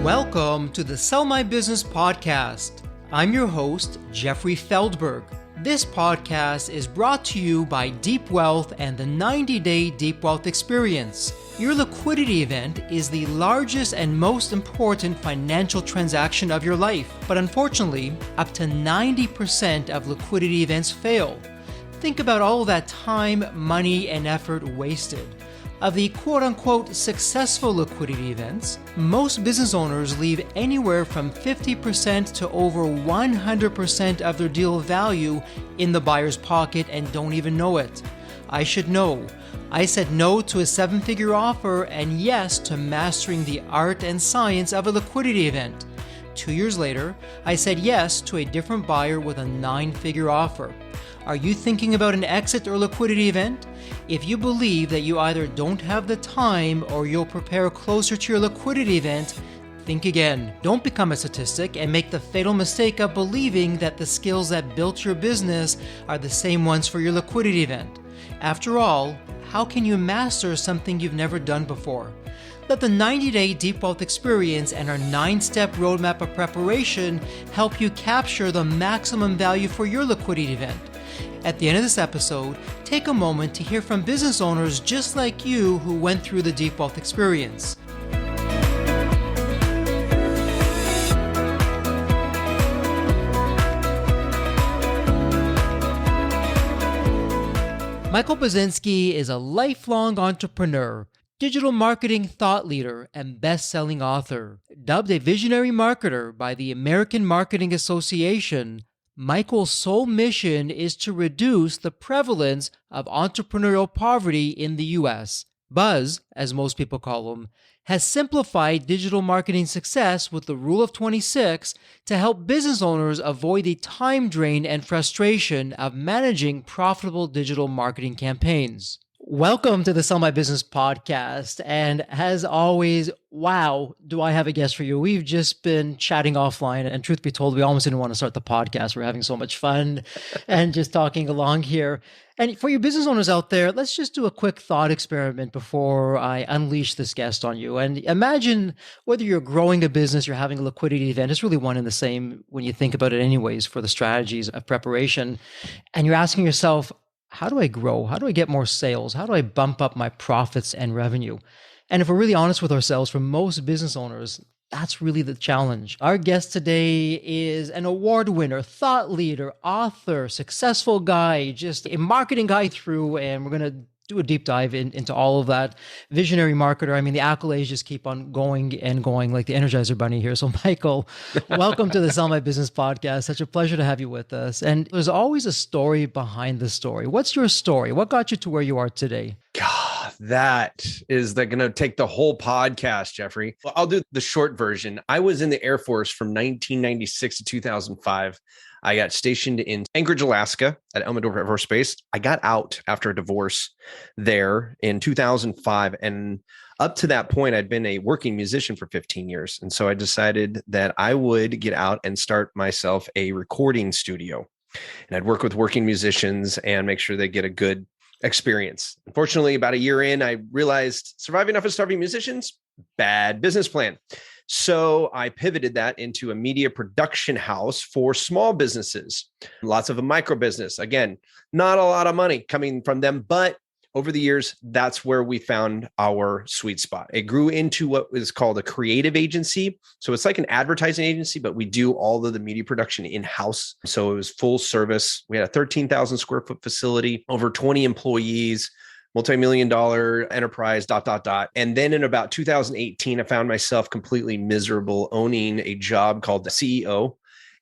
Welcome to the Sell My Business podcast. I'm your host, Jeffrey Feldberg. This podcast is brought to you by Deep Wealth and the 90-Day Deep Wealth Experience. Your liquidity event is the largest and most important financial transaction of your life, but unfortunately, up to 90% of liquidity events fail. Think about all that time, money, and effort wasted. Of the quote-unquote successful liquidity events, most business owners leave anywhere from 50% to over 100% of their deal value in the buyer's pocket and don't even know it. I should know. I said no to a seven-figure offer and yes to mastering the art and science of a liquidity event. 2 years later, I said yes to a different buyer with a nine-figure offer. Are you thinking about an exit or liquidity event? If you believe that you either don't have the time or you'll prepare closer to your liquidity event, think again. Don't become a statistic and make the fatal mistake of believing that the skills that built your business are the same ones for your liquidity event. After all, how can you master something you've never done before? Let the 90-Day Deep Wealth Experience and our 9-step roadmap of preparation help you capture the maximum value for your liquidity event. At the end of this episode, take a moment to hear from business owners just like you who went through the Deep Wealth Experience. Michael Buzinski is a lifelong entrepreneur, digital marketing thought leader, and best-selling author. Dubbed a visionary marketer by the American Marketing Association, Michael's sole mission is to reduce the prevalence of entrepreneurial poverty in the U.S. Buzz, as most people call him, has simplified digital marketing success with the Rule of 26 to help business owners avoid the time drain and frustration of managing profitable digital marketing campaigns. Welcome to the Sell My Business podcast. And as always, wow, do I have a guest for you. We've just been chatting offline, and truth be told, we almost didn't want to start the podcast. We're having so much fun and just talking along here. And for you business owners out there, let's just do a quick thought experiment before I unleash this guest on you. And imagine whether you're growing a business, you're having a liquidity event, it's really one and the same when you think about it anyways for the strategies of preparation. And you're asking yourself, how do I grow? How do I get more sales? How do I bump up my profits and revenue? And if we're really honest with ourselves, for most business owners, that's really the challenge. Our guest today is an award winner, thought leader, author, successful guy, just a marketing guy through, and we're going to do a deep dive into all of that. Visionary marketer. I mean, the accolades just keep on going and going like the Energizer Bunny here. So Michael, welcome to the Sell My Business podcast. Such a pleasure to have you with us. And there's always a story behind the story. What's your story? What got you to where you are today? God, that is going to take the whole podcast, Jeffrey. Well, I'll do the short version. I was in the Air Force from 1996 to 2005. I got stationed in Anchorage, Alaska at Elmendorf Air Force Base. I got out after a divorce there in 2005. And up to that point, I'd been a working musician for 15 years. And so I decided that I would get out and start myself a recording studio. And I'd work with working musicians and make sure they get a good experience. Unfortunately, about a year in, I realized surviving off of starving musicians, bad business plan. So I pivoted that into a media production house for small businesses, lots of a micro business. Again, not a lot of money coming from them, but over the years, that's where we found our sweet spot. It grew into what is called a creative agency. So it's like an advertising agency, but we do all of the media production in-house. So it was full service. We had a 13,000 square foot facility, over 20 employees, multi-million-dollar enterprise, ... And then in about 2018, I found myself completely miserable owning a job called the CEO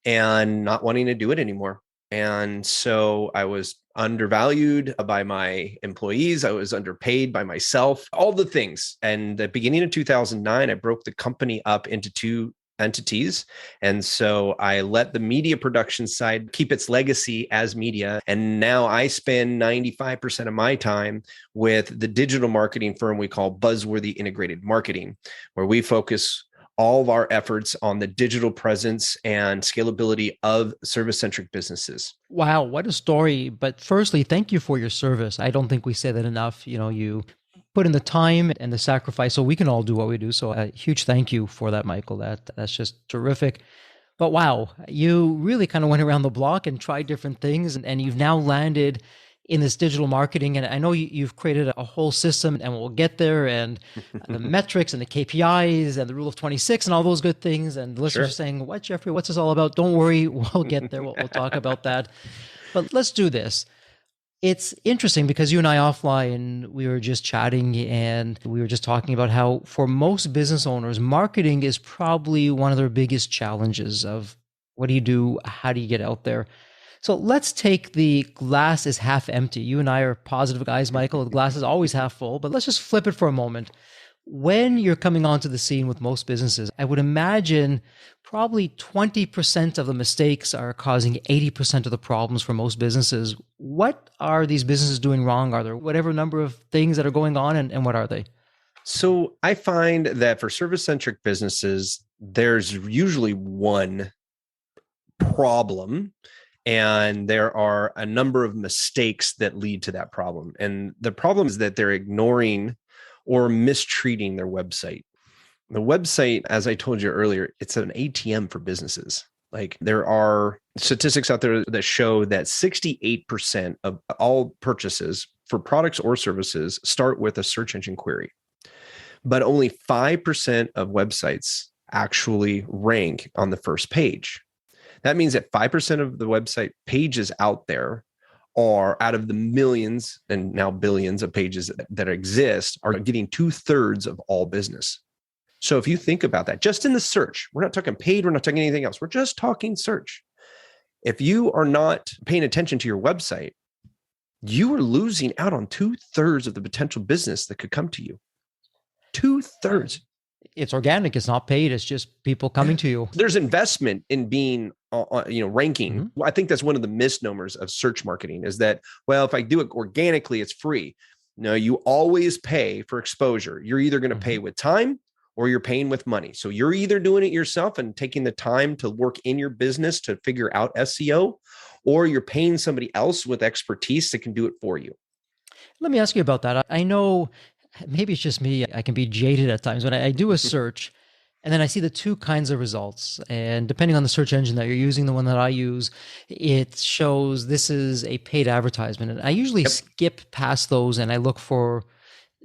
and not wanting to do it anymore. And so I was undervalued by my employees. I was underpaid by myself, all the things. And at the beginning of 2009, I broke the company up into two entities. And so I let the media production side keep its legacy as media. And now I spend 95% of my time with the digital marketing firm we call Buzzworthy Integrated Marketing, where we focus all of our efforts on the digital presence and scalability of service-centric businesses. Wow, what a story. But firstly, thank you for your service. I don't think we say that enough. You put in the time and the sacrifice so we can all do what we do. So a huge thank you for that, Michael. That's just terrific. But wow, you really kind of went around the block and tried different things, and you've now landed in this digital marketing. And I know you've created a whole system, and we'll get there, and the metrics and the KPIs and the rule of 26 and all those good things. And the listeners are saying, what, Jeffrey, what's this all about? Don't worry, we'll get there. We'll talk about that. But let's do this. It's interesting because you and I offline, we were just chatting and we were just talking about how for most business owners, marketing is probably one of their biggest challenges of what do you do? How do you get out there? So let's take the glass is half empty. You and I are positive guys, Michael. The glass is always half full, but let's just flip it for a moment. When you're coming onto the scene with most businesses, I would imagine probably 20% of the mistakes are causing 80% of the problems for most businesses. What are these businesses doing wrong? Are there whatever number of things that are going on, and what are they? So I find that for service-centric businesses, there's usually one problem, and there are a number of mistakes that lead to that problem. And the problem is that they're ignoring or mistreating their website. The website, as I told you earlier, it's an ATM for businesses. Like there are statistics out there that show that 68% of all purchases for products or services start with a search engine query. But only 5% of websites actually rank on the first page. That means that 5% of the website pages out there are out of the millions and now billions of pages that exist are getting 2/3 of all business. So if you think about that, just in the search, we're not talking paid, we're not talking anything else. We're just talking search. If you are not paying attention to your website, you are losing out on 2/3 of the potential business that could come to you. 2/3. It's organic. It's not paid. It's just people coming to you. There's investment in being, ranking. Mm-hmm. I think that's one of the misnomers of search marketing is that, well, if I do it organically, it's free. No, you always pay for exposure. You're either going to pay with time or you're paying with money. So you're either doing it yourself and taking the time to work in your business to figure out SEO, or you're paying somebody else with expertise that can do it for you. Let me ask you about that. I know maybe it's just me. I can be jaded at times when I do a search and then I see the two kinds of results. And depending on the search engine that you're using, the one that I use, it shows this is a paid advertisement. And I usually skip past those and I look for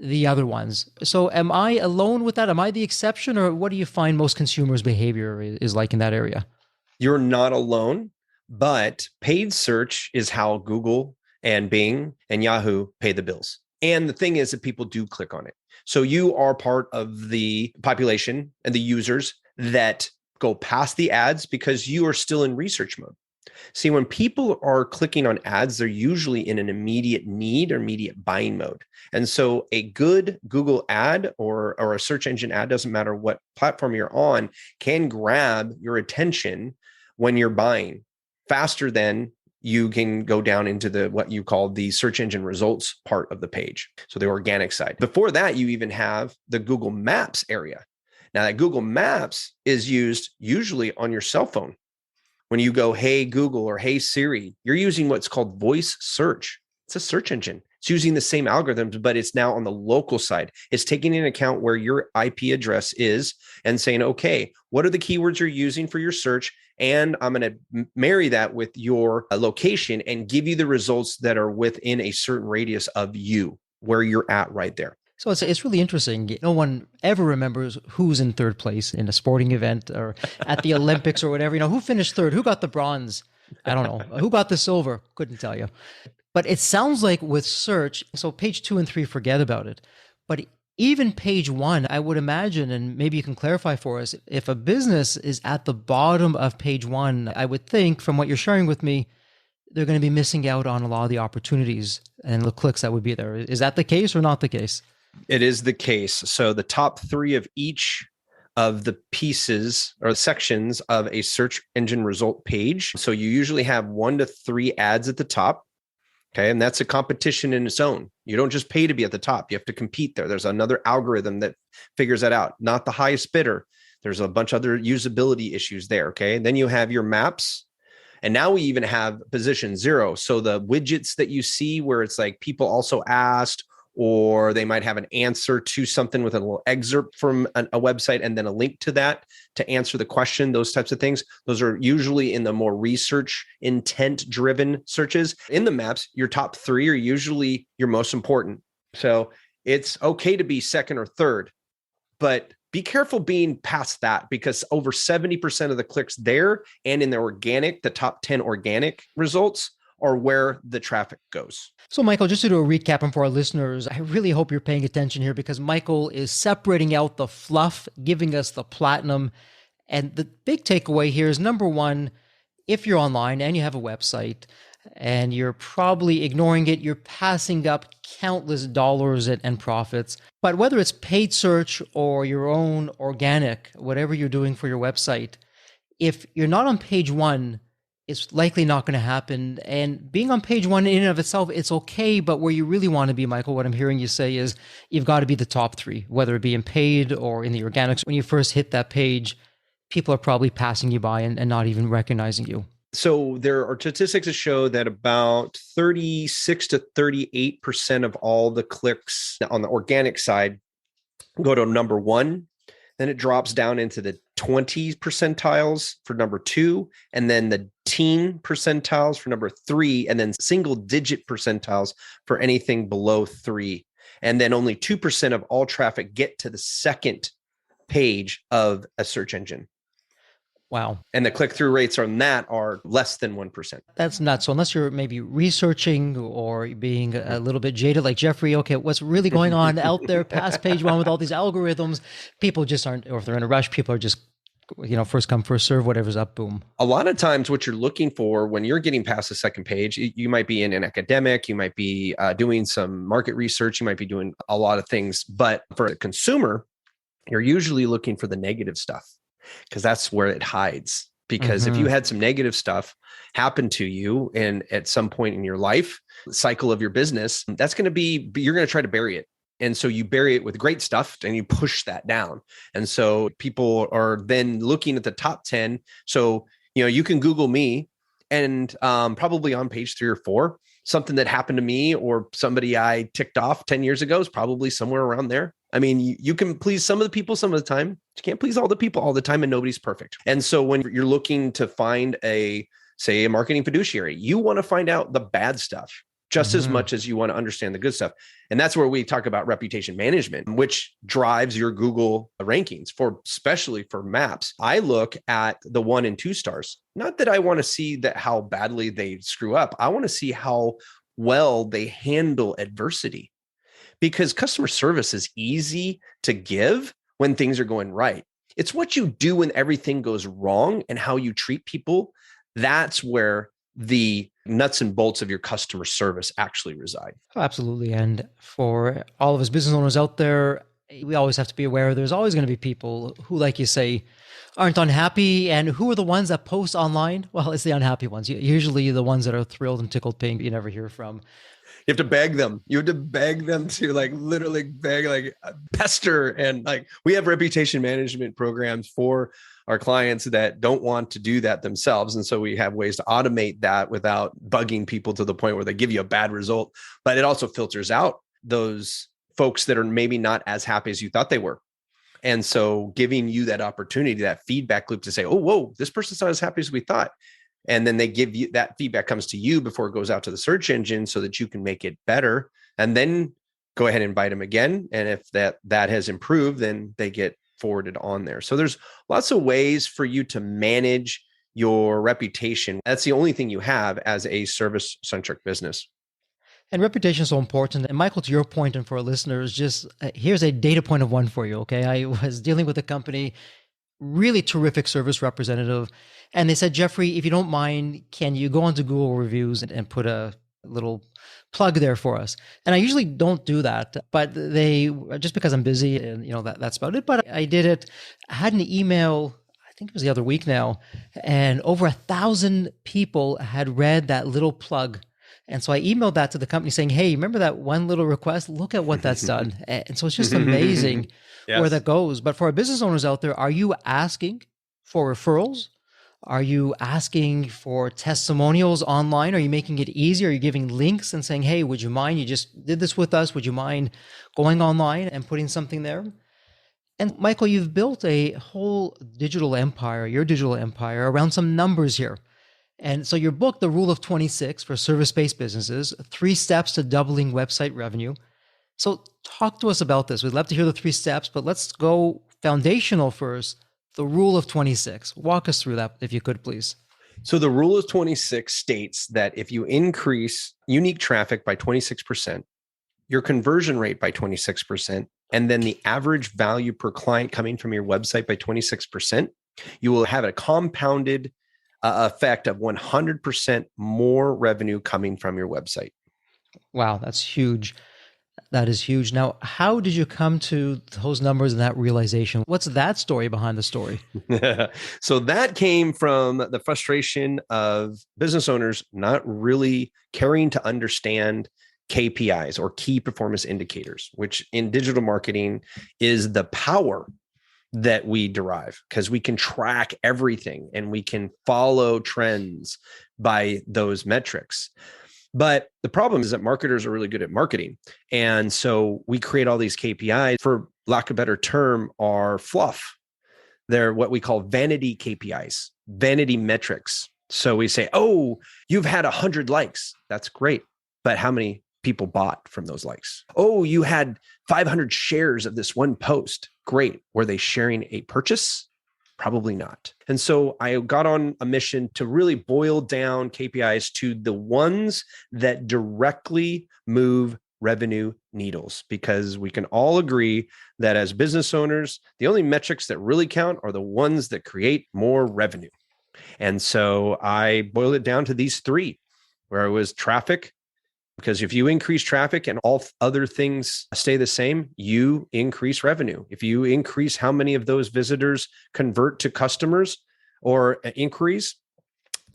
the other ones. So am I alone with that? Am I the exception, or what do you find most consumers' behavior is like in that area? You're not alone, but paid search is how Google and Bing and Yahoo pay the bills. And the thing is that people do click on it. So you are part of the population and the users that go past the ads because you are still in research mode. See, when people are clicking on ads, they're usually in an immediate need or immediate buying mode. And so a good Google ad or a search engine ad, doesn't matter what platform you're on, can grab your attention when you're buying faster than you can go down into the what you call the search engine results part of the page. So the organic side. Before that, you even have the Google Maps area. Now that Google Maps is used usually on your cell phone. When you go, hey, Google or hey, Siri, you're using what's called voice search. It's a search engine. It's using the same algorithms, but it's now on the local side. It's taking into account where your IP address is and saying, okay, what are the keywords you're using for your search? And I'm going to marry that with your location and give you the results that are within a certain radius of you, where you're at right there. So it's really interesting. No one ever remembers who's in third place in a sporting event or at the Olympics or whatever. Who finished third? Who got the bronze? I don't know. Who got the silver? Couldn't tell you. But it sounds like with search, so page 2 and 3, forget about it. But even page 1, I would imagine, and maybe you can clarify for us, if a business is at the bottom of page 1, I would think from what you're sharing with me, they're going to be missing out on a lot of the opportunities and the clicks that would be there. Is that the case or not the case? It is the case. So the top 3 of each of the pieces or sections of a search engine result page. So you usually have 1 to 3 ads at the top. Okay. And that's a competition in its own. You don't just pay to be at the top. You have to compete there. There's another algorithm that figures that out. Not the highest bidder. There's a bunch of other usability issues there. Okay. And then you have your maps. And now we even have position 0. So the widgets that you see where it's like people also asked, or they might have an answer to something with a little excerpt from a website and then a link to that to answer the question, those types of things. Those are usually in the more research intent driven searches. In the maps, your top 3 are usually your most important. So it's okay to be second or third, but be careful being past that, because over 70% of the clicks there and in the organic, the top 10 organic results are where the traffic goes. So Michael, just to do a recap and for our listeners, I really hope you're paying attention here, because Michael is separating out the fluff, giving us the platinum. And the big takeaway here is, number one, if you're online and you have a website and you're probably ignoring it, you're passing up countless dollars and profits. But whether it's paid search or your own organic, whatever you're doing for your website, if you're not on page 1, it's likely not going to happen. And being on page 1 in and of itself, it's okay. But where you really want to be, Michael, what I'm hearing you say is you've got to be the top 3, whether it be in paid or in the organics. When you first hit that page, people are probably passing you by and not even recognizing you. So there are statistics that show that about 36 to 38% of all the clicks on the organic side go to number 1. Then it drops down into the 20 percentiles for number 2, and then the teen percentiles for number 3, and then single digit percentiles for anything below 3. And then only 2% of all traffic get to the second page of a search engine. Wow. And the click-through rates on that are less than 1%. That's nuts. So unless you're maybe researching or being a little bit jaded like Jeffrey, okay, what's really going on out there past page 1 with all these algorithms, people just aren't, or if they're in a rush, people are just, first come, first serve, whatever's up, boom. A lot of times what you're looking for when you're getting past the second page, you might be in an academic, you might be doing some market research, you might be doing a lot of things. But for a consumer, you're usually looking for the negative stuff, because that's where it hides. Because if you had some negative stuff happen to you and at some point in your life cycle of your business, that's going to be, you're going to try to bury it. And so you bury it with great stuff and you push that down. And so people are then looking at the top 10. So, you can Google me and probably on page 3 or 4, something that happened to me or somebody I ticked off 10 years ago is probably somewhere around there. I mean, you can please some of the people some of the time. You can't please all the people all the time, and nobody's perfect. And so when you're looking to find a marketing fiduciary, you want to find out the bad stuff just as much as you want to understand the good stuff. And that's where we talk about reputation management, which drives your Google rankings especially for maps. I look at the 1 and 2 stars. Not that I want to see that how badly they screw up. I want to see how well they handle adversity, because customer service is easy to give when things are going right. It's what you do when everything goes wrong and how you treat people. That's where the nuts and bolts of your customer service actually reside. Oh, absolutely. And for all of us business owners out there, we always have to be aware there's always going to be people who, like you say, aren't unhappy. And who are the ones that post online? Well, it's the unhappy ones. Usually the ones that are thrilled and tickled pink, you never hear from. You have to beg them. You have to beg them to literally beg, pester. And we have reputation management programs for our clients that don't want to do that themselves. And so we have ways to automate that without bugging people to the point where they give you a bad result. But it also filters out those folks that are maybe not as happy as you thought they were. And so giving you that opportunity, that feedback loop to say, oh, whoa, this person's not as happy as we thought. And then they give you that feedback comes to you before it goes out to the search engine so that you can make it better. And then go ahead and invite them again. And if that has improved, then they get forwarded on there. So there's lots of ways for you to manage your reputation. That's the only thing you have as a service-centric business. And reputation is so important. And Michael, to your point, and for our listeners, just here's a data point of 1 for you. Okay. I was dealing with a company, really terrific service representative. And they said, Jeffrey, if you don't mind, can you go onto Google reviews and put a little plug there for us? And I usually don't do that, but they, just because I'm busy and that's about it. But I did it. I had an email, I think it was the other week now, and over 1,000 people had read that little plug. And so I emailed that to the company saying, hey, remember that one little request? Look at what that's done. And so it's just amazing where that goes. But for our business owners out there, are you asking for referrals? Are you asking for testimonials online? Are you making it easier? Are you giving links and saying, hey, would you mind? You just did this with us. Would you mind going online and putting something there? And Michael, you've built a whole digital empire, your digital empire, around some numbers here. And so your book, The Rule of 26 for Service-Based Businesses, 3 Steps to Doubling Website Revenue. So talk to us about this. We'd love to hear the 3 steps, but let's go foundational first. The Rule of 26. Walk us through that, if you could, please. So the Rule of 26 states that if you increase unique traffic by 26%, your conversion rate by 26%, and then the average value per client coming from your website by 26%, you will have a compounded effect of 100% more revenue coming from your website. Wow, that's huge. That is huge. Now, how did you come to those numbers and that realization? What's that story behind the story? So that came from the frustration of business owners not really caring to understand KPIs or key performance indicators, which in digital marketing is the power that we derive because we can track everything and we can follow trends by those metrics. But the problem is that marketers are really good at marketing. And so we create all these KPIs, for lack of a better term, are fluff. They're what we call vanity KPIs, vanity metrics. So we say, oh, you've had 100 likes. That's great. But how many people bought from those likes? Oh, you had 500 shares of this one post. Great. Were they sharing a purchase? Probably not. And so I got on a mission to really boil down KPIs to the ones that directly move revenue needles, because we can all agree that as business owners, the only metrics that really count are the ones that create more revenue. And so I boiled it down to these 3, where it was traffic, because if you increase traffic and all other things stay the same, you increase revenue. If you increase how many of those visitors convert to customers or inquiries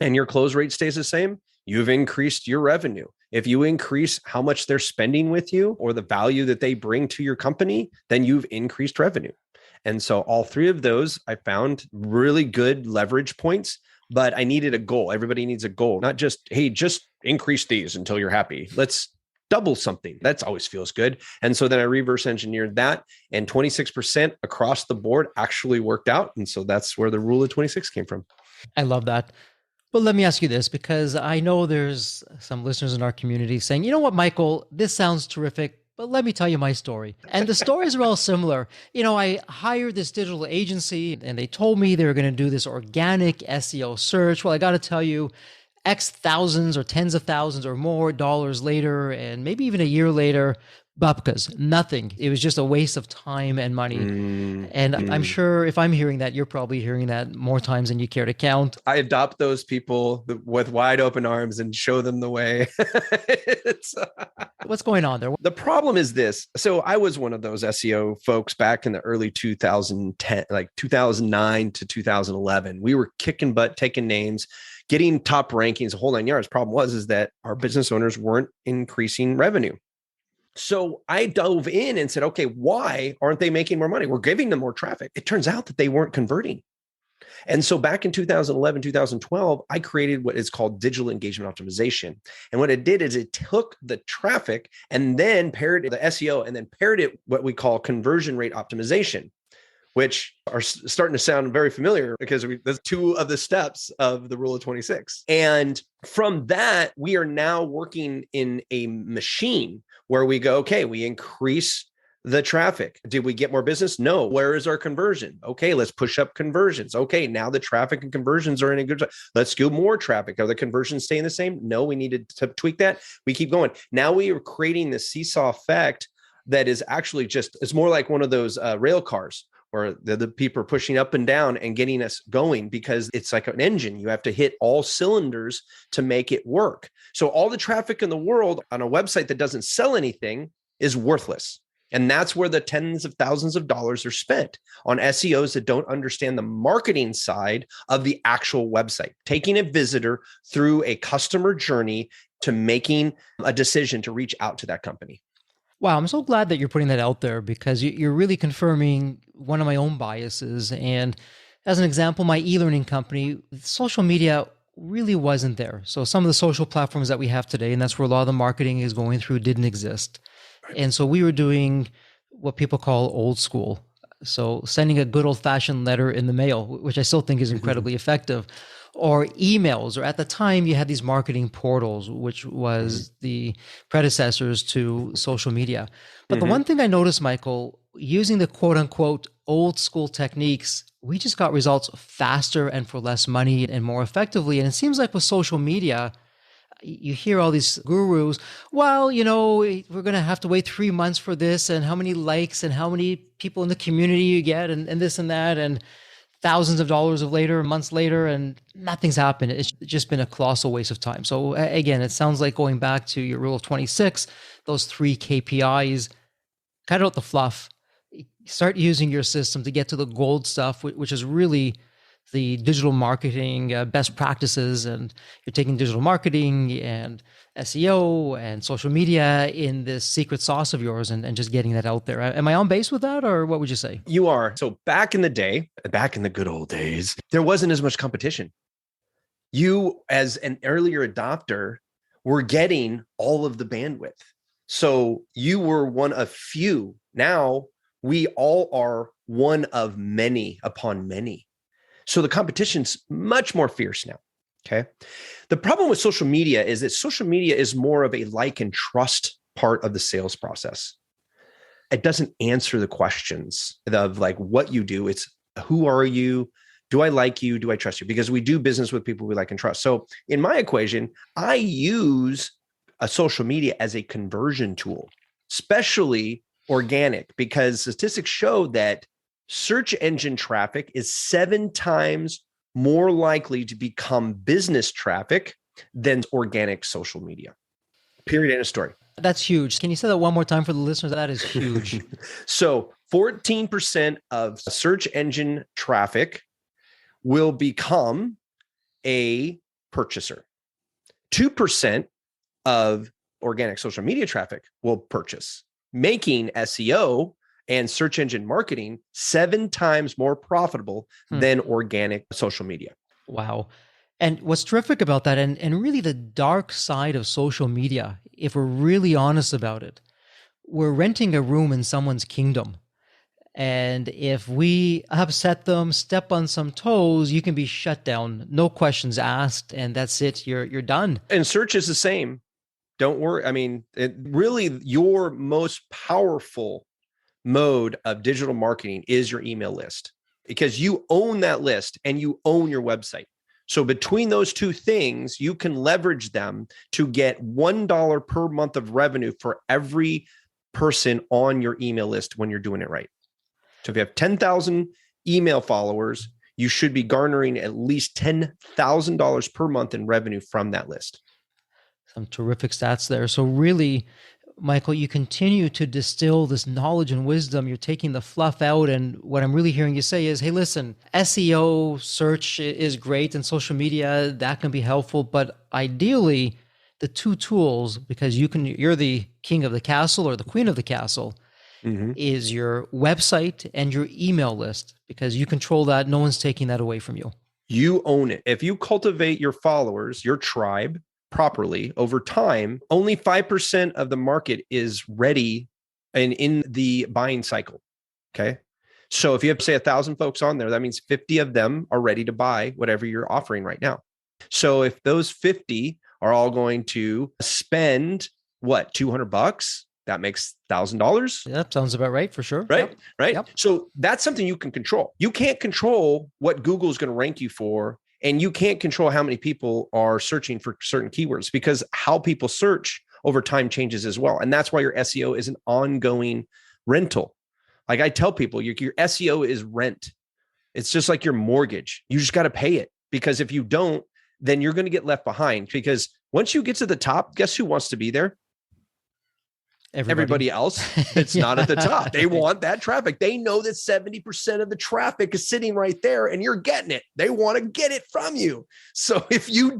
and your close rate stays the same, you've increased your revenue. If you increase how much they're spending with you or the value that they bring to your company, then you've increased revenue. And so all 3 of those I found really good leverage points. But I needed a goal. Everybody needs a goal, not just, hey, just increase these until you're happy. Let's double something. That always feels good. And so then I reverse engineered that, and 26% across the board actually worked out. And so that's where the Rule of 26 came from. I love that. But let me ask you this, because I know there's some listeners in our community saying, you know what, Michael, this sounds terrific, but let me tell you my story. And the stories are all similar. I hired this digital agency and they told me they were going to do this organic SEO search. Well, I got to tell you, X thousands or tens of thousands or more dollars later, and maybe even a year later, babkas, nothing. It was just a waste of time and money. And I'm sure if I'm hearing that, you're probably hearing that more times than you care to count. I adopt those people with wide open arms and show them the way. What's going on there? The problem is this. So I was one of those SEO folks back in the early 2010, like 2009 to 2011. We were kicking butt, taking names, getting top rankings, a whole 9 yards. Problem is that our business owners weren't increasing revenue. So I dove in and said, okay, why aren't they making more money? We're giving them more traffic. It turns out that they weren't converting. And so back in 2011, 2012, I created what is called digital engagement optimization. And what it did is it took the traffic and then paired the SEO and then paired it what we call conversion rate optimization, which are starting to sound very familiar because there's 2 of the steps of the Rule of 26. And from that, we are now working in a machine where we go, okay, we increase the traffic. Did we get more business? No. Where is our conversion? Okay, let's push up conversions. Okay, now the traffic and conversions are in a good place. Let's do more traffic. Are the conversions staying the same? No, we needed to tweak that. We keep going. Now we are creating the seesaw effect that is actually it's more like one of those rail cars where the people are pushing up and down and getting us going, because it's like an engine. You have to hit all cylinders to make it work. So all the traffic in the world on a website that doesn't sell anything is worthless. And that's where the tens of thousands of dollars are spent on SEOs that don't understand the marketing side of the actual website, taking a visitor through a customer journey to making a decision to reach out to that company. Wow, I'm so glad that you're putting that out there, because you're really confirming one of my own biases. And As an example, my e-learning company, social media really wasn't there. So some of the social platforms that we have today, and that's where a lot of the marketing is going through, didn't exist. And so we were doing what people call old school. So sending a good old fashioned letter in the mail, which I still think is incredibly effective, or emails, or at the time you had these marketing portals, which was the predecessors to social media. But the one thing I noticed, Michael, using the quote unquote old school techniques, we just got results faster and for less money and more effectively. And it seems like with social media, you hear all these gurus, well, we're going to have to wait 3 months for this, and how many likes and how many people in the community you get, and this and that, and thousands of dollars of later, months later, and nothing's happened. It's just been a colossal waste of time. So again, it sounds like going back to your rule of 26, those 3 KPIs, cut out the fluff, start using your system to get to the gold stuff, which is really the digital marketing best practices. And you're taking digital marketing and SEO and social media in this secret sauce of yours and just getting that out there. Am I on base with that, or what would you say? You are. So back in the day, back in the good old days, there wasn't as much competition. You, as an earlier adopter, were getting all of the bandwidth. So you were one of few. Now we all are one of many upon many. So the competition's much more fierce now. Okay. The problem with social media is that social media is more of a like and trust part of the sales process. It doesn't answer the questions of like what you do. It's who are you? Do I like you? Do I trust you? Because we do business with people we like and trust. So in my equation, I use a social media as a conversion tool, especially organic, because statistics show that search engine traffic is 7 times more likely to become business traffic than organic social media. Period. End of story. That's huge. Can you say that one more time for the listeners? That is huge. So 14% of search engine traffic will become a purchaser. 2% of organic social media traffic will purchase, making SEO and search engine marketing 7 times more profitable than organic social media. Wow. And what's terrific about that, and really the dark side of social media, if we're really honest about it, we're renting a room in someone's kingdom. And if we upset them, step on some toes, you can be shut down, no questions asked, and that's it. You're done. And search is the same. Don't worry. I mean, really your most powerful mode of digital marketing is your email list, because you own that list and you own your website. So between those two things, you can leverage them to get $1 per month of revenue for every person on your email list when you're doing it right. So if you have 10,000 email followers, you should be garnering at least $10,000 per month in revenue from that list. Some terrific stats there. So really, Michael, you continue to distill this knowledge and wisdom. You're taking the fluff out. And what I'm really hearing you say is, hey, listen, SEO search is great and social media, that can be helpful. But ideally, the 2 tools, because you're the king of the castle or the queen of the castle, is your website and your email list, because you control that. No one's taking that away from you. You own it. If you cultivate your followers, your tribe, properly over time, only 5% of the market is ready and in the buying cycle. Okay. So if you have, say, 1,000 folks on there, that means 50 of them are ready to buy whatever you're offering right now. So if those 50 are all going to spend $200, that makes $1,000. That sounds about right, for sure. Right. Yep. Right. Yep. So that's something you can control. You can't control what Google is going to rank you for. And you can't control how many people are searching for certain keywords, because how people search over time changes as well. And that's why your SEO is an ongoing rental. Like I tell people, your SEO is rent. It's just like your mortgage. You just got to pay it, because if you don't, then you're going to get left behind, because once you get to the top, guess who wants to be there? Everybody else that's not at the top. They want that traffic. They know that 70% of the traffic is sitting right there and you're getting it. They want to get it from you. So if you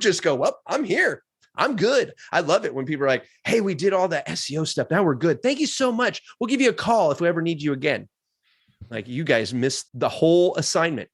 just go, well, I'm here, I'm good. I love it when people are like, hey, we did all that SEO stuff. Now we're good. Thank you so much. We'll give you a call if we ever need you again. Like you guys missed the whole assignment.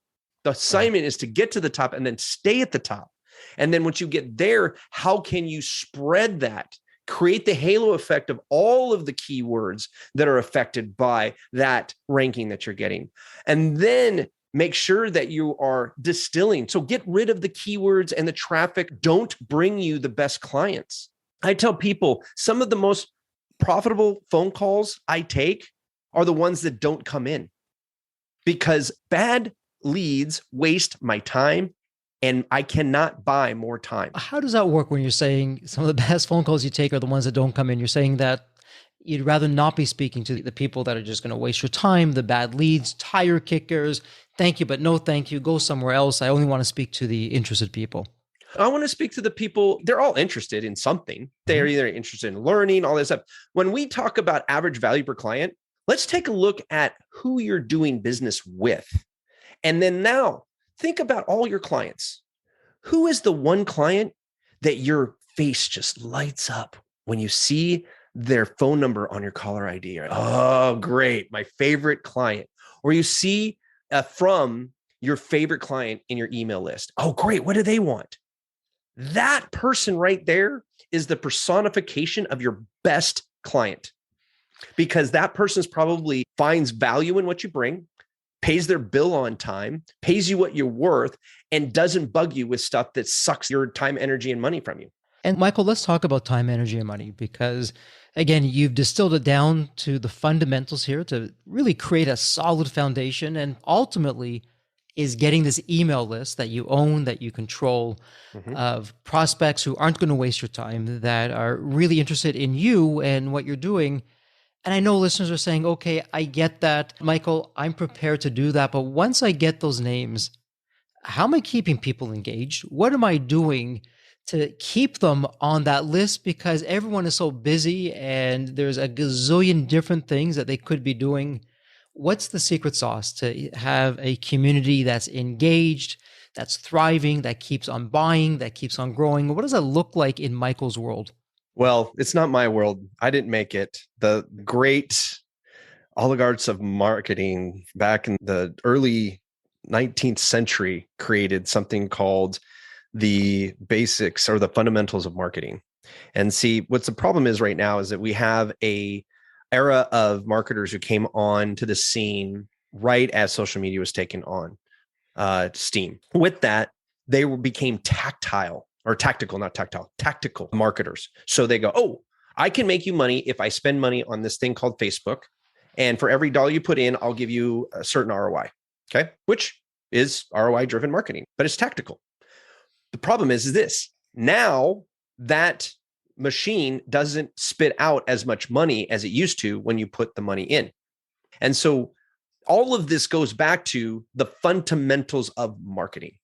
The assignment is to get to the top and then stay at the top. And then once you get there, how can you spread that? Create the halo effect of all of the keywords that are affected by that ranking that you're getting. And then make sure that you are distilling. So get rid of the keywords and the traffic. Don't bring you the best clients. I tell people some of the most profitable phone calls I take are the ones that don't come in, because bad leads waste my time and I cannot buy more time. How does that work when you're saying some of the best phone calls you take are the ones that don't come in? You're saying that you'd rather not be speaking to the people that are just going to waste your time, the bad leads, tire kickers. Thank you, but no thank you. Go somewhere else. I only want to speak to the interested people. I want to speak to the people. They're all interested in something. They're either interested in learning, all this stuff. When we talk about average value per client, let's take a look at who you're doing business with. And then now think about all your clients. Who is the one client that your face just lights up when you see their phone number on your caller ID? Oh, great. My favorite client. Or you see from your favorite client in your email list. Oh, great. What do they want? That person right there is the personification of your best client, because that person probably finds value in what you bring, pays their bill on time, pays you what you're worth, and doesn't bug you with stuff that sucks your time, energy, and money from you. And Michael, let's talk about time, energy, and money, because again, you've distilled it down to the fundamentals here to really create a solid foundation, and ultimately is getting this email list that you own, that you control, of prospects who aren't going to waste your time, that are really interested in you and what you're doing. And I know listeners are saying, okay, I get that. Michael, I'm prepared to do that. But once I get those names, how am I keeping people engaged? What am I doing to keep them on that list? Because everyone is so busy and there's a gazillion different things that they could be doing. What's the secret sauce to have a community that's engaged, that's thriving, that keeps on buying, that keeps on growing? What does that look like in Michael's world? Well, it's not my world. I didn't make it. The great oligarchs of marketing back in the early 19th century created something called the basics or the fundamentals of marketing. And see, what's the problem is right now is that we have a era of marketers who came on to the scene right as social media was taking on steam. With that, they became tactile or tactical, not tactile, tactical marketers. So they go, oh, I can make you money if I spend money on this thing called Facebook. And for every dollar you put in, I'll give you a certain ROI. Okay. Which is ROI driven marketing, but it's tactical. The problem is this: now that machine doesn't spit out as much money as it used to when you put the money in. And so all of this goes back to the fundamentals of marketing.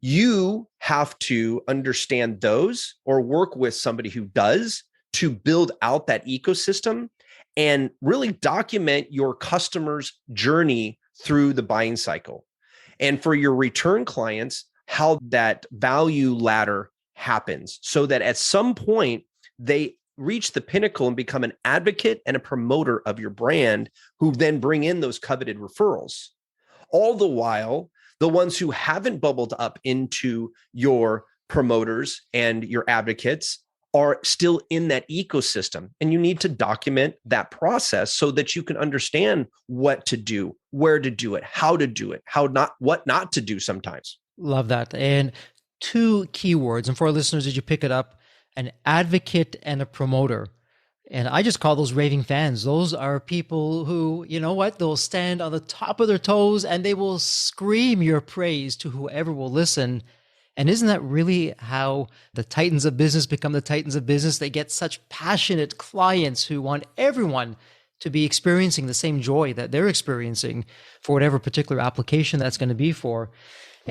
You have to understand those or work with somebody who does to build out that ecosystem and really document your customer's journey through the buying cycle. And for your return clients, how that value ladder happens so that at some point they reach the pinnacle and become an advocate and a promoter of your brand, who then bring in those coveted referrals. All the while, the ones who haven't bubbled up into your promoters and your advocates are still in that ecosystem. And you need to document that process so that you can understand what to do, where to do it, how to do it, what not to do sometimes. Love that. And two keywords, and for our listeners, did you pick it up? An advocate and a promoter. And I just call those raving fans. Those are people who, you know what, they'll stand on the top of their toes and they will scream your praise to whoever will listen. And isn't that really how the titans of business become the titans of business? They get such passionate clients who want everyone to be experiencing the same joy that they're experiencing for whatever particular application that's going to be for.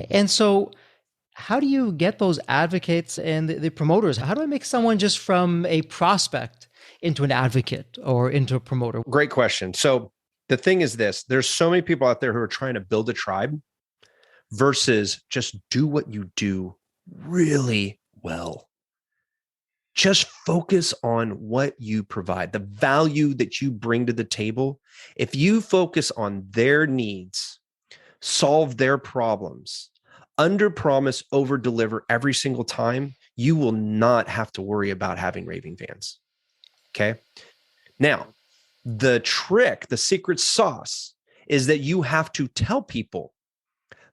And so how do you get those advocates and the promoters? How do I make someone just from a prospect into an advocate or into a promoter? Great question. So the thing is this: there's so many people out there who are trying to build a tribe versus just do what you do really well. Just focus on what you provide, the value that you bring to the table. If you focus on their needs, solve their problems, under promise, over deliver every single time, you will not have to worry about having raving fans. Okay. Now, the trick, the secret sauce is that you have to tell people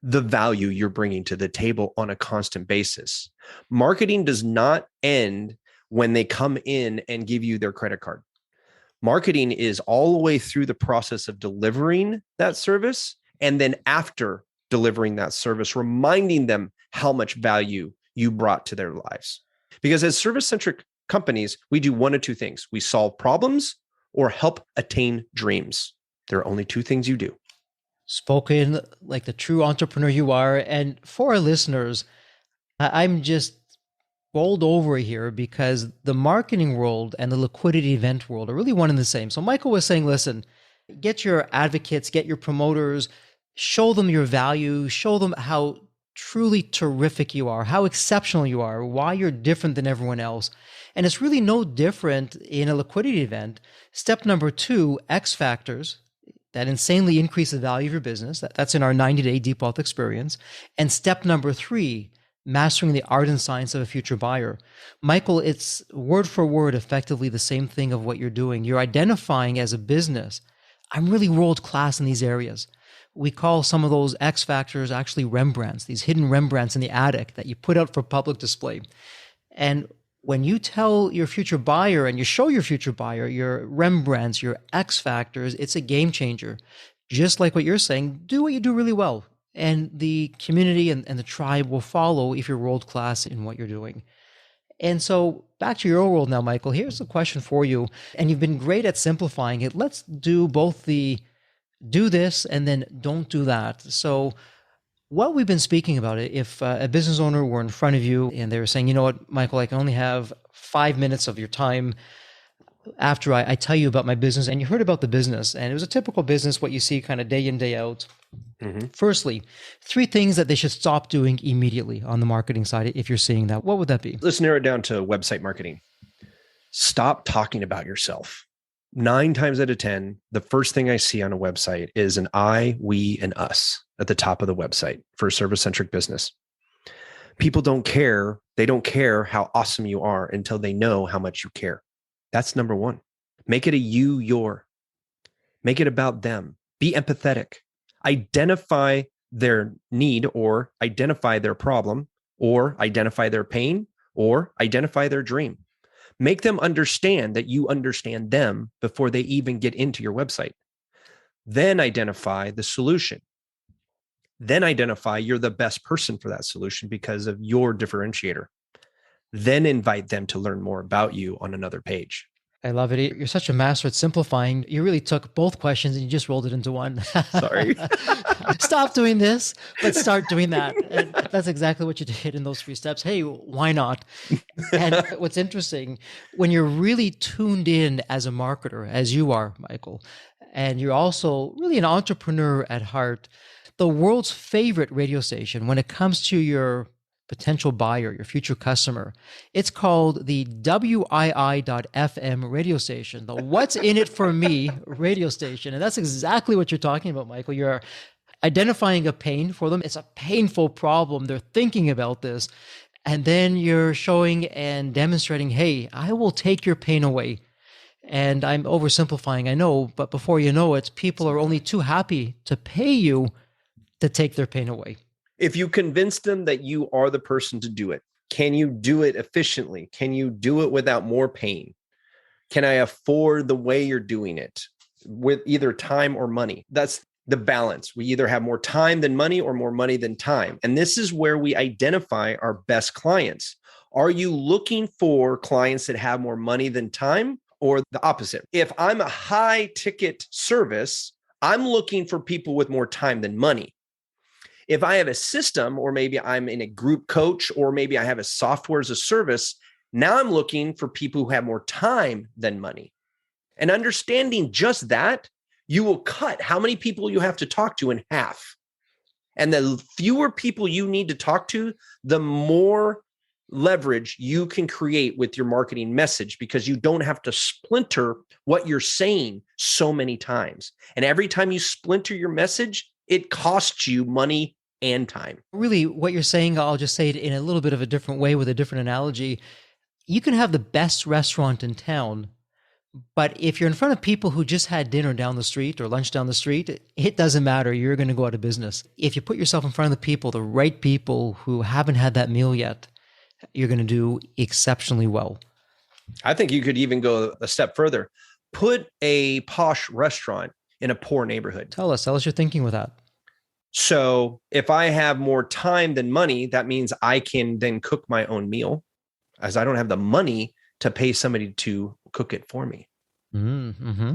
the value you're bringing to the table on a constant basis. Marketing does not end when they come in and give you their credit card. Marketing is all the way through the process of delivering that service, and then after delivering that service, reminding them how much value you brought to their lives. Because as service-centric companies, we do one of two things. We solve problems or help attain dreams. There are only two things you do. Spoken like the true entrepreneur you are. And for our listeners, I'm just bowled over here because the marketing world and the liquidity event world are really one and the same. So Michael was saying, listen, get your advocates, get your promoters, show them your value, show them how truly terrific you are, how exceptional you are, why you're different than everyone else. And it's really no different in a liquidity event. Step number 2, X factors that insanely increase the value of your business. That's in our 90-day deep wealth experience. And step number 3, mastering the art and science of a future buyer. Michael, it's word for word effectively the same thing of what you're doing. You're identifying as a business, I'm really world class in these areas. We call some of those X factors actually Rembrandts, these hidden Rembrandts in the attic that you put out for public display. And when you tell your future buyer and you show your future buyer your Rembrandts, your X factors, it's a game changer. Just like what you're saying, do what you do really well. And the community and the tribe will follow if you're world class in what you're doing. And so back to your world now, Michael, here's a question for you. And you've been great at simplifying it. Let's do both the do this and then don't do that. So what we've been speaking about it, if a business owner were in front of you and they were saying, you know what, Michael, I can only have 5 minutes of your time after I tell you about my business, and you heard about the business, and it was a typical business, what you see kind of day in, day out. Mm-hmm. Firstly, 3 things that they should stop doing immediately on the marketing side, if you're seeing that. What would that be? Let's narrow it down to website marketing. Stop talking about yourself. 9 times out of 10, the first thing I see on a website is an I, we, and us at the top of the website for a service-centric business. People don't care. They don't care how awesome you are until they know how much you care. That's number 1. Make it a you, your. Make it about them. Be empathetic. Identify their need or identify their problem or identify their pain or identify their dream. Make them understand that you understand them before they even get into your website. Then identify the solution. Then identify you're the best person for that solution because of your differentiator. Then invite them to learn more about you on another page. I love it. You're such a master at simplifying. You really took both questions and you just rolled it into one. Sorry. Stop doing this, but start doing that. And that's exactly what you did in those 3 steps. Hey, why not? And what's interesting, when you're really tuned in as a marketer, as you are, Michael, and you're also really an entrepreneur at heart, the world's favorite radio station when it comes to your potential buyer, your future customer, it's called the WII.FM radio station, the What's in It for Me radio station. And that's exactly what you're talking about, Michael. You're identifying a pain for them. It's a painful problem. They're thinking about this. And then you're showing and demonstrating, hey, I will take your pain away. And I'm oversimplifying, I know, but before you know it, people are only too happy to pay you to take their pain away. If you convince them that you are the person to do it, can you do it efficiently? Can you do it without more pain? Can I afford the way you're doing it with either time or money? That's the balance. We either have more time than money or more money than time. And this is where we identify our best clients. Are you looking for clients that have more money than time or the opposite? If I'm a high ticket service, I'm looking for people with more time than money. If I have a system, or maybe I'm in a group coach, or maybe I have a software as a service, now I'm looking for people who have more time than money. And understanding just that, you will cut how many people you have to talk to in half. And the fewer people you need to talk to, the more leverage you can create with your marketing message, because you don't have to splinter what you're saying so many times. And every time you splinter your message, it costs you money and time. Really, what you're saying, I'll just say it in a little bit of a different way with a different analogy. You can have the best restaurant in town, but if you're in front of people who just had dinner down the street or lunch down the street, it doesn't matter. You're going to go out of business. If you put yourself in front of the people, the right people who haven't had that meal yet, you're going to do exceptionally well. I think you could even go a step further. Put a posh restaurant in a poor neighborhood. Tell us your thinking with that. So if I have more time than money, that means I can then cook my own meal, as I don't have the money to pay somebody to cook it for me. Mm-hmm.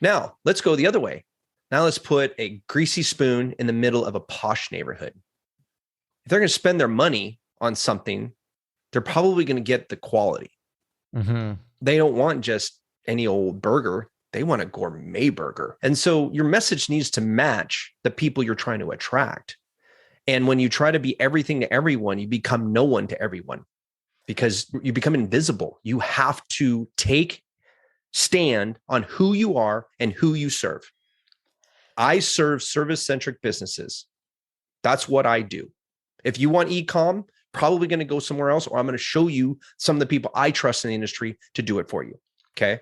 Now, let's go the other way. Now let's put a greasy spoon in the middle of a posh neighborhood. If they're going to spend their money on something, they're probably going to get the quality. Mm-hmm. They don't want just any old burger. They want a gourmet burger. And so your message needs to match the people you're trying to attract. And when you try to be everything to everyone, you become no one to everyone, because you become invisible. You have to take stand on who you are and who you serve. I serve service-centric businesses. That's what I do. If you want e-com, probably going to go somewhere else, or I'm going to show you some of the people I trust in the industry to do it for you. Okay.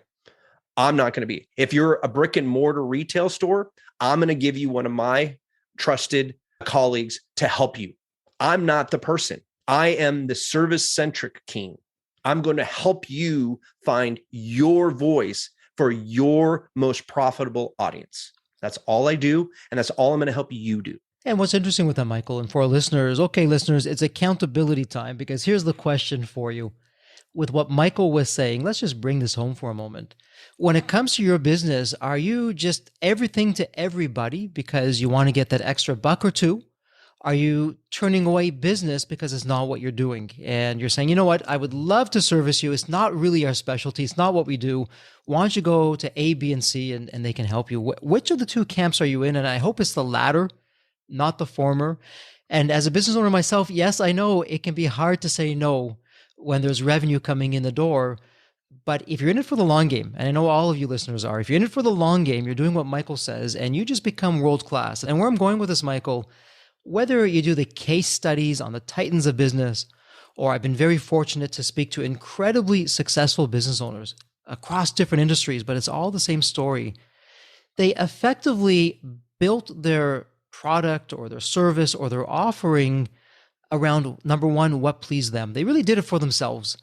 I'm not going to be. If you're a brick and mortar retail store, I'm going to give you one of my trusted colleagues to help you. I'm not the person. I am the service-centric king. I'm going to help you find your voice for your most profitable audience. That's all I do. And that's all I'm going to help you do. And what's interesting with that, Michael, and for our listeners, okay, listeners, it's accountability time, because here's the question for you. With what Michael was saying, let's just bring this home for a moment. When it comes to your business, are you just everything to everybody because you want to get that extra buck or two? Are you turning away business because it's not what you're doing? And you're saying, you know what, I would love to service you. It's not really our specialty. It's not what we do. Why don't you go to A, B, and C, and they can help you? Which of the two camps are you in? And I hope it's the latter, not the former. And as a business owner myself, yes, I know it can be hard to say no when there's revenue coming in the door. But if you're in it for the long game, and I know all of you listeners are, if you're in it for the long game, you're doing what Michael says, and you just become world class. And where I'm going with this, Michael, whether you do the case studies on the titans of business, or I've been very fortunate to speak to incredibly successful business owners across different industries, but it's all the same story. They effectively built their product or their service or their offering around, number one, what pleased them. They really did it for themselves.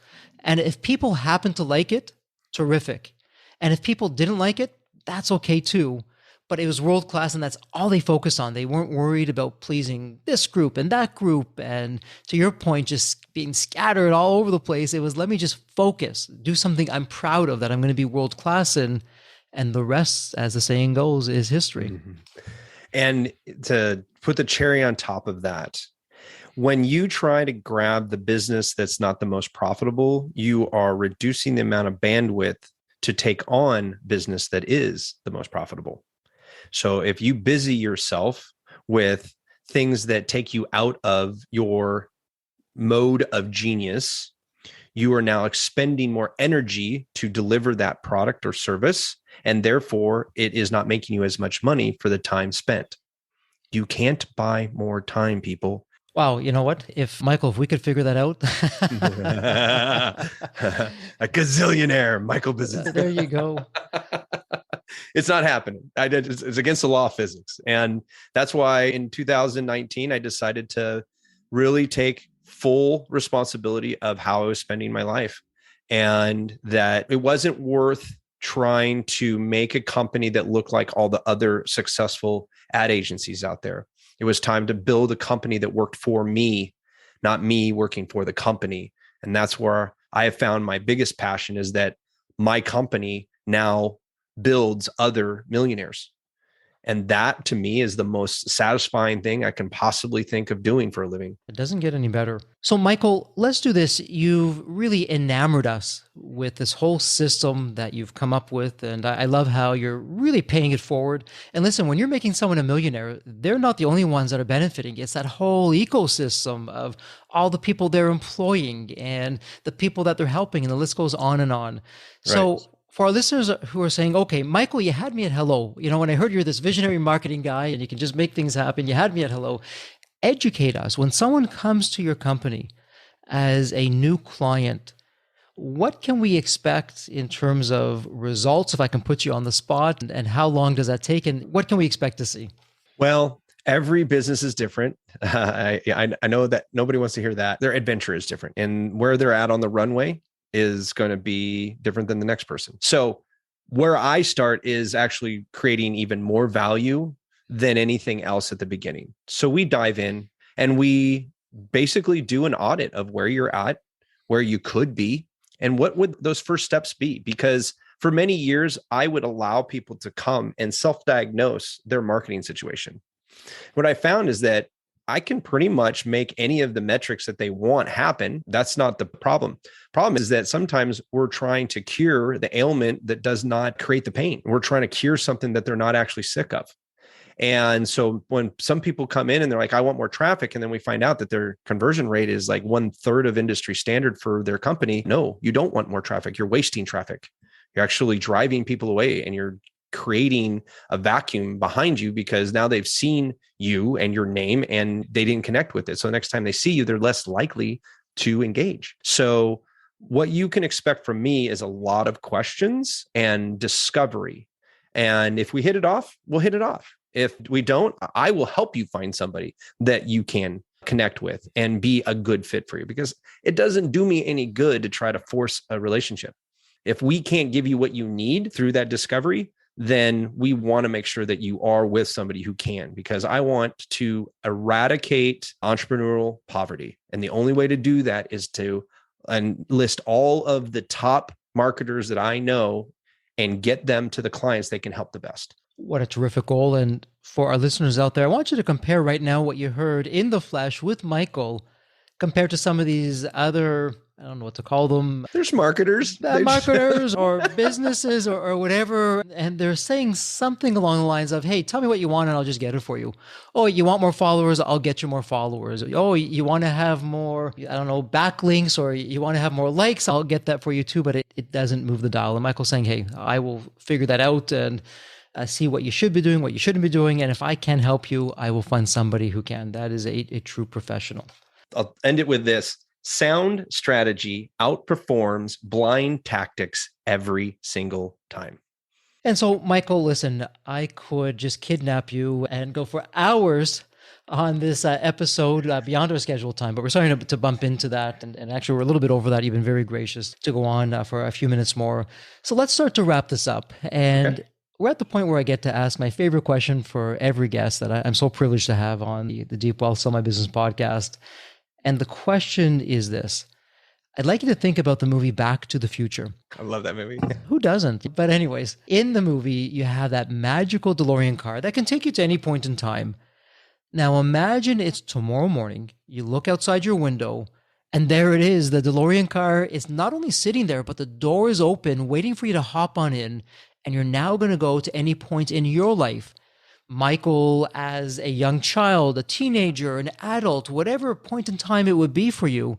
And if people happen to like it, terrific. And if people didn't like it, that's okay too. But it was world class, and that's all they focused on. They weren't worried about pleasing this group and that group. And to your point, just being scattered all over the place. It was, let me just focus, do something I'm proud of that I'm going to be world class in. And the rest, as the saying goes, is history. Mm-hmm. And to put the cherry on top of that, when you try to grab the business that's not the most profitable, you are reducing the amount of bandwidth to take on business that is the most profitable. So if you busy yourself with things that take you out of your mode of genius, you are now expending more energy to deliver that product or service, and therefore it is not making you as much money for the time spent. You can't buy more time, people. Wow, you know what? If we could figure that out. A gazillionaire, Michael Buzinski. There you go. It's not happening. It's against the law of physics. And that's why in 2019, I decided to really take full responsibility of how I was spending my life, and that it wasn't worth trying to make a company that looked like all the other successful ad agencies out there. It was time to build a company that worked for me, not me working for the company. And that's where I have found my biggest passion, is that my company now builds other millionaires. And that to me is the most satisfying thing I can possibly think of doing for a living. It doesn't get any better. So, Michael, let's do this. You've really enamored us with this whole system that you've come up with. And I love how you're really paying it forward. And listen, when you're making someone a millionaire, they're not the only ones that are benefiting. It's that whole ecosystem of all the people they're employing and the people that they're helping. And the list goes on and on. So, Right. for our listeners who are saying, okay, Michael, you had me at hello. When I heard you're this visionary marketing guy and you can just make things happen, you had me at hello. Educate us. When someone comes to your company as a new client, what can we expect in terms of results, if I can put you on the spot, and how long does that take? And what can we expect to see? Well, every business is different. I know that nobody wants to hear that. Their adventure is different, and where they're at on the runway is going to be different than the next person. So where I start is actually creating even more value than anything else at the beginning. So we dive in and we basically do an audit of where you're at, where you could be, and what would those first steps be? Because for many years, I would allow people to come and self-diagnose their marketing situation. What I found is that I can pretty much make any of the metrics that they want happen. That's not the problem. Problem is that sometimes we're trying to cure the ailment that does not create the pain. We're trying to cure something that they're not actually sick of. And so when some people come in and they're like, I want more traffic, and then we find out that their conversion rate is like 1/3 of industry standard for their company. No, you don't want more traffic. You're wasting traffic. You're actually driving people away, and you're creating a vacuum behind you because now they've seen you and your name and they didn't connect with it. So next time they see you, they're less likely to engage. So what you can expect from me is a lot of questions and discovery. And if we hit it off, we'll hit it off. If we don't, I will help you find somebody that you can connect with and be a good fit for you, because it doesn't do me any good to try to force a relationship. If we can't give you what you need through that discovery, then we want to make sure that you are with somebody who can, because I want to eradicate entrepreneurial poverty. And the only way to do that is to list all of the top marketers that I know and get them to the clients they can help the best. What a terrific goal. And for our listeners out there, I want you to compare right now what you heard in the flesh with Michael compared to some of these other, I don't know what to call them, There's marketers. marketers or businesses or whatever. And they're saying something along the lines of, hey, tell me what you want and I'll just get it for you. Oh, you want more followers? I'll get you more followers. Oh, you want to have more, I don't know, backlinks, or you want to have more likes? I'll get that for you too, but it doesn't move the dial. And Michael's saying, hey, I will figure that out and see what you should be doing, what you shouldn't be doing. And if I can help you, I will find somebody who can. That is a true professional. I'll end it with this. Sound strategy outperforms blind tactics every single time. And so, Michael, listen, I could just kidnap you and go for hours on this episode beyond our scheduled time, but we're starting to bump into that. And actually, we're a little bit over that. You've been very gracious to go on for a few minutes more. So let's start to wrap this up. And we're at the point where I get to ask my favorite question for every guest that I'm so privileged to have on the Deep Wealth Sell My Business podcast. And the question is this. I'd like you to think about the movie Back to the Future. I love that movie. Who doesn't? But anyways, in the movie, you have that magical DeLorean car that can take you to any point in time. Now imagine it's tomorrow morning, you look outside your window, and there it is. The DeLorean car is not only sitting there, but the door is open, waiting for you to hop on in, and you're now going to go to any point in your life. Michael, as a young child, a teenager, an adult, whatever point in time it would be for you,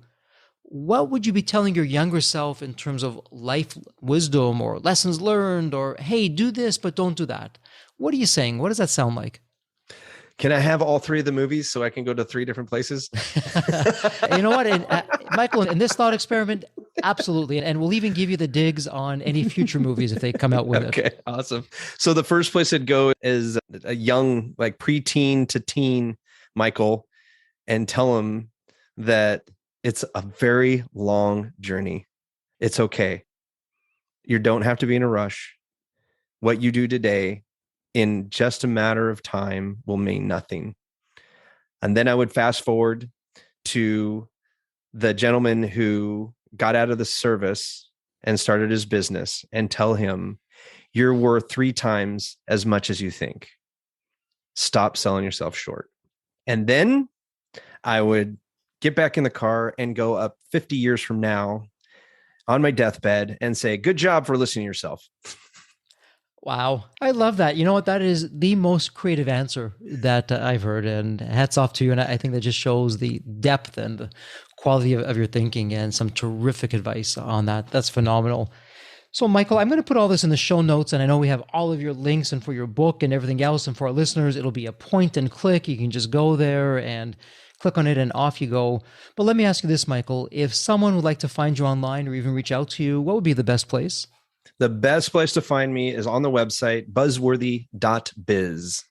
what would you be telling your younger self in terms of life wisdom or lessons learned, or, hey, do this, but don't do that? What are you saying? What does that sound like? Can I have all three of the movies so I can go to 3 different places? You know what, Michael, in this thought experiment, absolutely. And we'll even give you the digs on any future movies if they come out with it. Okay, awesome. So the first place I'd go is a young, like preteen to teen Michael, and tell him that it's a very long journey. It's okay. You don't have to be in a rush. What you do today in just a matter of time will mean nothing. And then I would fast forward to the gentleman who got out of the service and started his business and tell him, you're worth 3 times as much as you think. stop selling yourself short. And then I would get back in the car and go up 50 years from now on my deathbed and say, good job for listening to yourself. Wow. I love that. You know what? That is the most creative answer that I've heard, and hats off to you. And I think that just shows the depth and the quality of your thinking, and some terrific advice on that. That's phenomenal. So Michael, I'm going to put all this in the show notes, and I know we have all of your links and for your book and everything else. And for our listeners, it'll be a point and click. You can just go there and click on it and off you go. But let me ask you this, Michael, if someone would like to find you online or even reach out to you, what would be the best place? The best place to find me is on the website, buzzworthy.biz.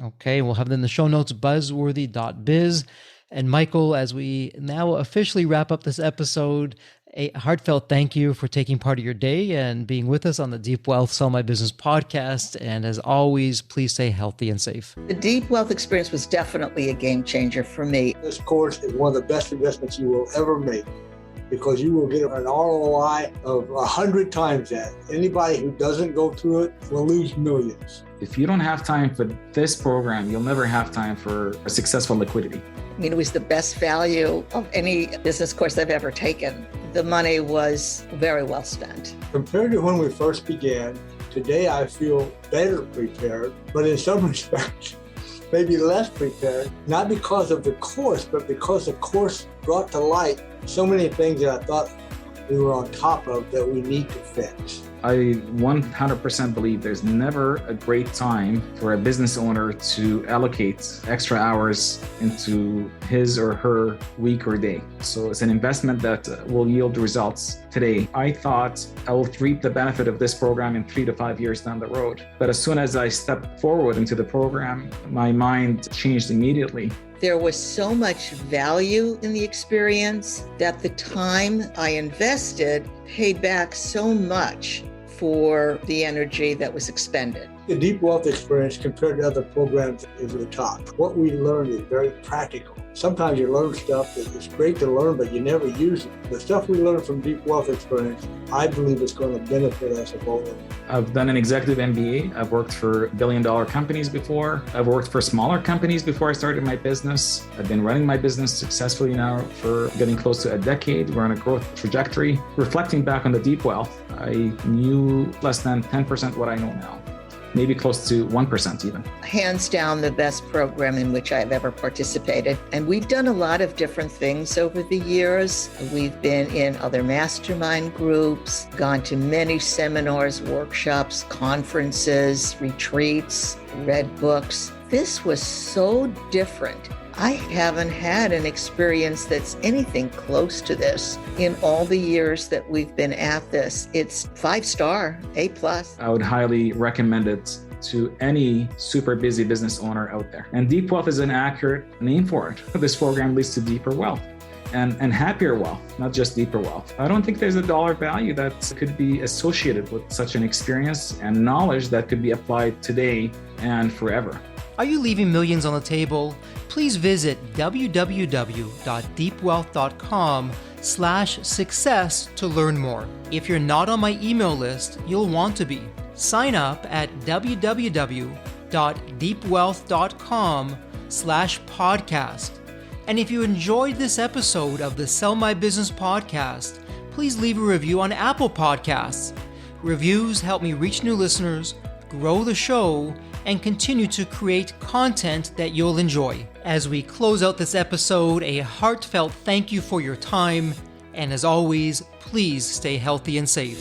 Okay, we'll have it in the show notes, buzzworthy.biz. And Michael, as we now officially wrap up this episode, a heartfelt thank you for taking part of your day and being with us on the Deep Wealth Sell My Business podcast. And as always, please stay healthy and safe. The Deep Wealth experience was definitely a game changer for me. This course is one of the best investments you will ever make, because you will get an ROI of 100 times that. Anybody who doesn't go through it will lose millions. If you don't have time for this program, you'll never have time for a successful liquidity. I mean, it was the best value of any business course I've ever taken. The money was very well spent. Compared to when we first began, today I feel better prepared, but in some respects, maybe less prepared, not because of the course, but because the course brought to light so many things that I thought we were on top of that we need to fix. I 100% believe there's never a great time for a business owner to allocate extra hours into his or her week or day. So it's an investment that will yield results today. I thought I will reap the benefit of this program in 3 to 5 years down the road. But as soon as I stepped forward into the program, my mind changed immediately. There was so much value in the experience that the time I invested paid back so much for the energy that was expended. The Deep Wealth experience compared to other programs is the top. What we learned is very practical. Sometimes you learn stuff that is great to learn, but you never use it. The stuff we learned from Deep Wealth experience, I believe is going to benefit us both. I've done an executive MBA. I've worked for billion-dollar companies before. I've worked for smaller companies before I started my business. I've been running my business successfully now for getting close to a decade. We're on a growth trajectory. Reflecting back on the Deep Wealth, I knew less than 10% what I know now. Maybe close to 1% even. Hands down, the best program in which I've ever participated. And we've done a lot of different things over the years. We've been in other mastermind groups, gone to many seminars, workshops, conferences, retreats, read books. This was so different. I haven't had an experience that's anything close to this in all the years that we've been at this. It's 5-star, A+. I would highly recommend it to any super busy business owner out there. And Deep Wealth is an accurate name for it. This program leads to deeper wealth and happier wealth, not just deeper wealth. I don't think there's a dollar value that could be associated with such an experience and knowledge that could be applied today and forever. Are you leaving millions on the table? Please visit www.deepwealth.com/success to learn more. If you're not on my email list, you'll want to be. Sign up at www.deepwealth.com/podcast. And if you enjoyed this episode of the Sell My Business podcast, please leave a review on Apple Podcasts. Reviews help me reach new listeners, grow the show, and continue to create content that you'll enjoy. As we close out this episode, a heartfelt thank you for your time, and as always, please stay healthy and safe.